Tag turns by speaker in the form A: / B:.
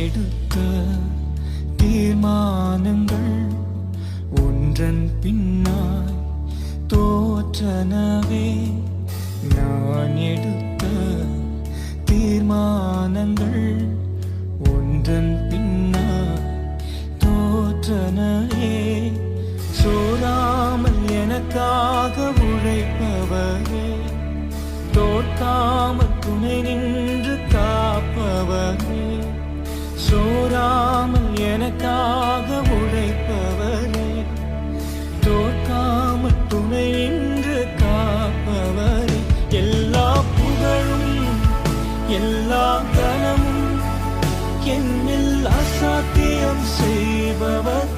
A: எடுத்த தீர்மானங்கள் ஒன்றன் பின்னாய் தோற்றனவே. நான் எடுத்த தீர்மானங்கள் ஒன்றன் பின்னாய் தோற்றனவே. சோராமல் எனக்காக உழைப்பவரே, தோற்காமல் துணை நின்று காப்பவரே. சோராமல் எனக்காக உழைப்பவரே, தோற்காமல் துணை நின்று காப்பவரே. எல்லா புகழும் எல்லா கனமும் என்னில் அசாத்தியம் செய்பவர்